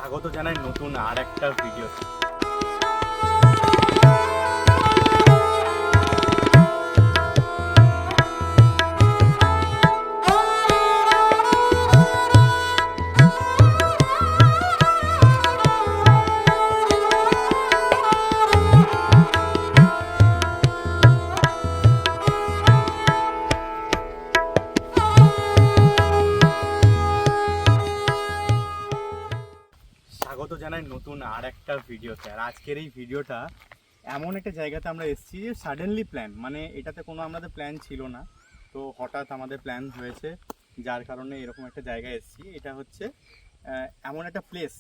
স্বাগত জানাই নতুন আর একটা ভিডিওতে। স্বাগত জানাই নতুন আর একটা ভিডিওতে। আর আজকের এই ভিডিওটা এমন একটা জায়গাতে আমরা এসেছি যে সাডেনলি প্ল্যান, মানে এটাতে কোনো আমাদের প্ল্যান ছিল না, তো হঠাৎ আমাদের প্ল্যান হয়েছে, যার কারণে এরকম একটা জায়গায় এসেছি। এটা হচ্ছে এমন একটা প্লেস,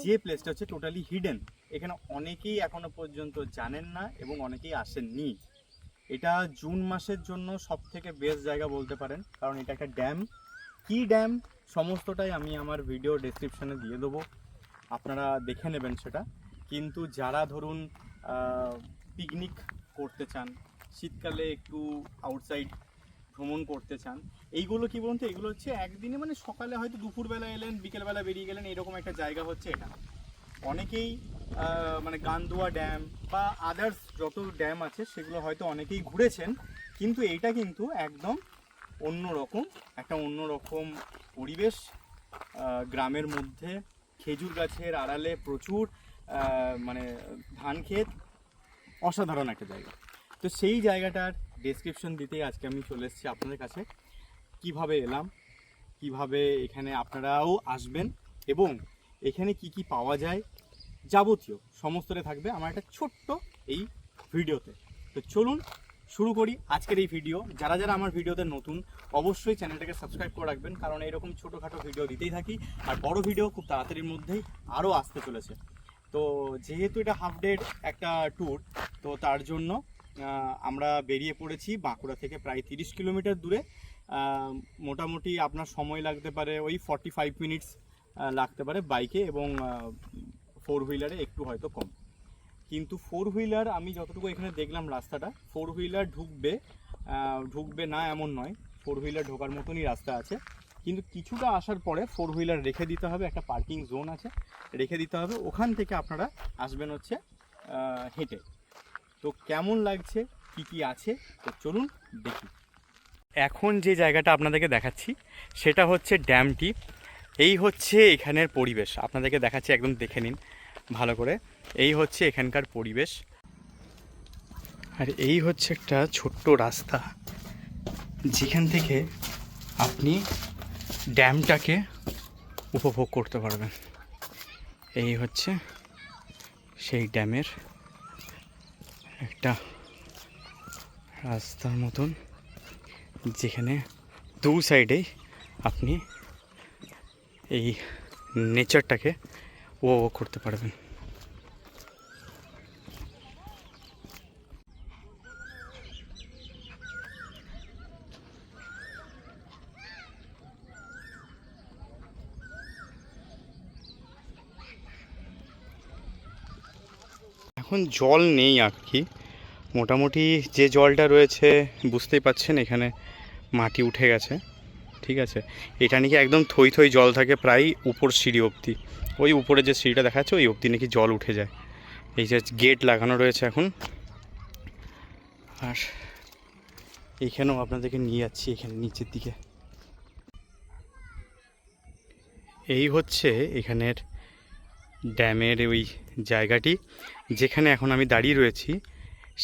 যে প্লেসটা হচ্ছে টোটালি হিডেন। এখানে অনেকেই এখনো পর্যন্ত জানেন না এবং অনেকেই আসেননি। এটা জুন মাসের জন্য সব থেকে বেস্ট জায়গা বলতে পারেন, কারণ এটা একটা ড্যাম। কি ড্যাম সমস্তটাই আমি আমার ভিডিও ডেসক্রিপশনে দিয়ে দেবো, আপনারা দেখে নেবেন সেটা। কিন্তু যারা ধরুন পিকনিক করতে চান, শীতকালে একটু আউটসাইড ভ্রমণ করতে চান, এইগুলো কি বলুন তো, এগুলো হচ্ছে একদিনে, মানে সকালে হয়তো দুপুরবেলা এলেন, বিকেলবেলা বেরিয়ে গেলেন, এরকম একটা জায়গা হচ্ছে এটা। অনেকেই মানে গান্দুয়া ড্যাম বা আদার্স যত ড্যাম আছে সেগুলো হয়তো অনেকেই ঘুরেছেন, কিন্তু এইটা কিন্তু একদম অন্যরকম, একটা অন্যরকম পরিবেশ। গ্রামের মধ্যে খেজুর গাছের আড়ালে প্রচুর মানে ধান ক্ষেত, অসাধারণ একটা জায়গা। তো সেই জায়গাটার ডেসক্রিপশন দিতেই আজকে আমি চলে এসেছি আপনাদের কাছে। কিভাবে এলাম, কিভাবে এখানে আপনারাও আসবেন এবং এখানে কি কি পাওয়া যায়, যাবতীয় সমস্তটা থাকবে আমার একটা ছোট্ট এই ভিডিওতে। তো চলুন শুরু করি আজকের এই ভিডিও। যারা যারা আমার ভিডিওতে নতুন, অবশ্যই চ্যানেলটাকে সাবস্ক্রাইব করে রাখবেন, কারণ এরকম ছোটোখাটো ভিডিও দিতেই থাকি, আর বড় ভিডিও খুব তাড়াতাড়ির মধ্যেই আরও আসতে চলেছে। তো যেহেতু এটা হাফ ডে একটা ট্যুর, তো তার জন্য আমরা বেরিয়ে পড়েছি বাঁকুড়া থেকে প্রায় 30 কিলোমিটার দূরে। মোটামুটি আপনার সময় লাগতে পারে ওই 45 মিনিটস লাগতে পারে বাইকে, এবং 4 হুইলারে একটু হয়তো কম। কিন্তু 4 হুইলার আমি যতটুকু এখানে দেখলাম রাস্তাটা, 4 হুইলার ঢুকবে না এমন নয়, 4 হুইলার ঢোকার মতনই রাস্তা আছে। কিন্তু কিছুটা আসার পরে 4 হুইলার রেখে দিতে হবে, একটা পার্কিং জোন আছে, রেখে দিতে হবে। ওখান থেকে আপনারা আসবেন হচ্ছে হেঁটে। তো কেমন লাগছে, কি কি আছে, তো চলুন দেখি। এখন যে জায়গাটা আপনাদেরকে দেখাচ্ছি সেটা হচ্ছে ড্যামটি। এই হচ্ছে এখানের পরিবেশ, আপনাদেরকে দেখাচ্ছি, একদম দেখে নিন ভালো করে। এই হচ্ছে এখানকার পরিবেশ, আর এই হচ্ছে একটা ছোট্ট রাস্তা যেখান থেকে আপনি ড্যামটাকে উপভোগ করতে পারবেন। এই হচ্ছে সেই ড্যামের একটা রাস্তার মতন, যেখানে দু সাইডেই আপনি এই নেচারটাকে উপভোগ করতে পারবেন। এখন জল নেই আর কি, মোটামুটি যে জলটা রয়েছে বুঝতেই পাচ্ছেন, এখানে মাটি উঠে গেছে, ঠিক আছে। এটা নাকি একদম থই থই জল থাকে প্রায় উপর সিঁড়ি অবধি, ওই উপরে যে সিঁড়িটা দেখা যাচ্ছে ওই অবধি নাকি জল উঠে যায়। এই যে গেট লাগানো রয়েছে এখন, আর এইখানেও আপনাদেরকে নিয়ে যাচ্ছি এখানে নিচের দিকে। এই হচ্ছে এখানের ড্যামের ওই জায়গাটি যেখানে এখন আমি দাঁড়িয়ে রয়েছি।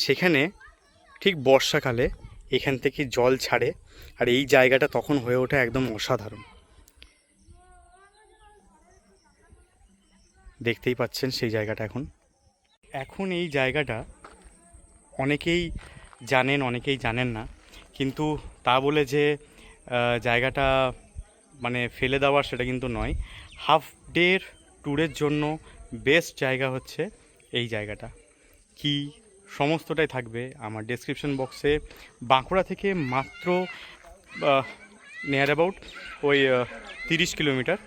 সেখানে ঠিক বর্ষাকালে এখান থেকে জল ছাড়ে, আর এই জায়গাটা তখন হয়ে ওঠে একদম অসাধারণ। দেখতেই পাচ্ছেন সেই জায়গাটা। এখন এই জায়গাটা অনেকেই জানেন, অনেকেই জানেন না, কিন্তু তা বলে যে জায়গাটা মানে ফেলে দেওয়ার সেটা কিন্তু নয়। হাফ ডের ট্যুরের জন্য বেস্ট জায়গা হচ্ছে এই জায়গাটা। কি সমস্তটাই থাকবে আমার ডেসক্রিপশন বক্সে। বাঁকুড়া থেকে মাত্র নিয়ার অ্যাবাউট ওই 30 কিলোমিটার,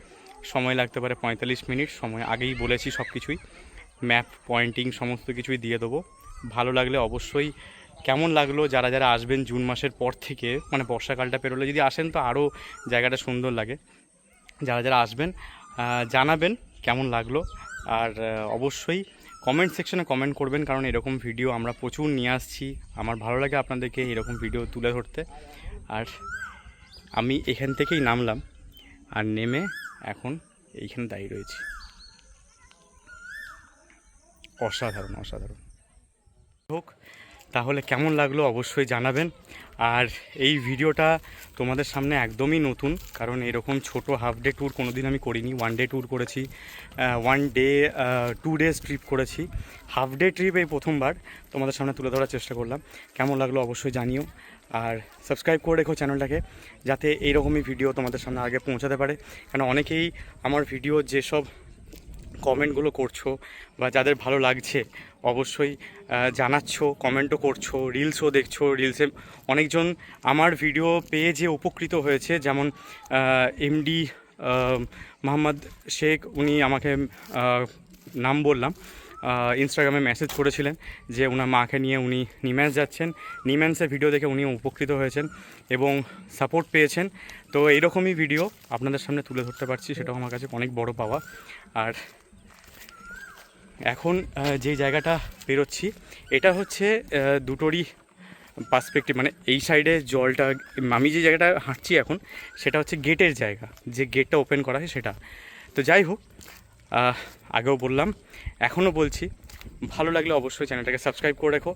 সময় লাগতে পারে 45 মিনিট। সময় আগেই বলেছি, সব কিছুই ম্যাপ পয়েন্টিং সমস্ত কিছুই দিয়ে দেবো। ভালো লাগলে অবশ্যই, কেমন লাগলো, যারা যারা আসবেন জুন মাসের পর থেকে, মানে বর্ষাকালটা পেরোলে যদি আসেন তো আরও জায়গাটা সুন্দর লাগে। যারা যারা আসবেন জানাবেন কেমন লাগলো। আর অবশ্যই কমেন্ট সেকশনে কমেন্ট করবেন, কারণ এরকম ভিডিও আমরা প্রচুর নিয়ে আসছি। আমার ভালো লাগে আপনাদেরকে এরকম ভিডিও তুলে ধরতে। আর আমি এখান থেকেই নামলাম, আর নেমে এখন এইখানে দাঁড়িয়ে রয়েছি। অসাধারণ অসাধারণ। হোক, তাহলে কেমন লাগলো অবশ্যই জানাবেন। আর এই ভিডিওটা তোমাদের সামনে একদমই নতুন, কারণ এরকম ছোট হাফ ডে ট্যুর কোনো দিন আমি করিনি। 1 ডে ট্যুর করেছি, 1 ডে 2 ডেজ ট্রিপ করেছি। হাফ ডে ট্রিপ এই প্রথমবার তোমাদের সামনে তুলে ধরার চেষ্টা করলাম। কেমন লাগলো অবশ্যই জানিও। আর সাবস্ক্রাইব করে রেখো চ্যানেলটাকে, যাতে এইরকমই ভিডিও তোমাদের সামনে আগে পৌঁছাতে পারে। কারণ অনেকেই আমার ভিডিও যেসব কমেন্টগুলো করছো বা যাদের ভালো লাগছে অবশ্যই জানাচ্ছ, কমেন্টও করছো, রিলসও দেখছো। রিলসে অনেকজন আমার ভিডিও পেয়ে যে উপকৃত হয়েছে, যেমন এমডি মোহাম্মদ শেখ, উনি আমাকে নাম বললাম, ইনস্টাগ্রামে মেসেজ করেছিলেন যে ওনার মাকে নিয়ে উনি নিম্যান্স যাচ্ছেন। নিম্যান্সের ভিডিও দেখে উনি উপকৃত হয়েছেন এবং সাপোর্ট পেয়েছেন। তো এইরকমই ভিডিও আপনাদের সামনে তুলে ধরতে পারছি, সেটাও আমার কাছে অনেক বড় পাওয়া। আর এখন যে জায়গাটা বেরোচ্ছি, এটা হচ্ছে দুটোরই পার্সপেক্টিভ। মানে এই সাইডে জলটা, আমি যে জায়গাটা হাঁটছি এখন, সেটা হচ্ছে গেটের জায়গা, যে গেটটা ওপেন করা হয় সেটা। তো যাই হোক, আগেও বললাম, এখনও বলছি, ভালো লাগলে অবশ্যই চ্যানেলটাকে সাবস্ক্রাইব করে রেখো।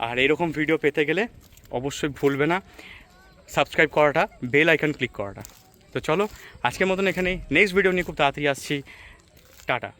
আর এরকম ভিডিও পেতে গেলে অবশ্যই ভুলবে না সাবস্ক্রাইব করাটা, বেল আইকন ক্লিক করাটা। তো চলো, আজকের মতন এখানেই। নেক্সট ভিডিও নিয়ে খুব তাড়াতাড়ি আসছি। টাটা।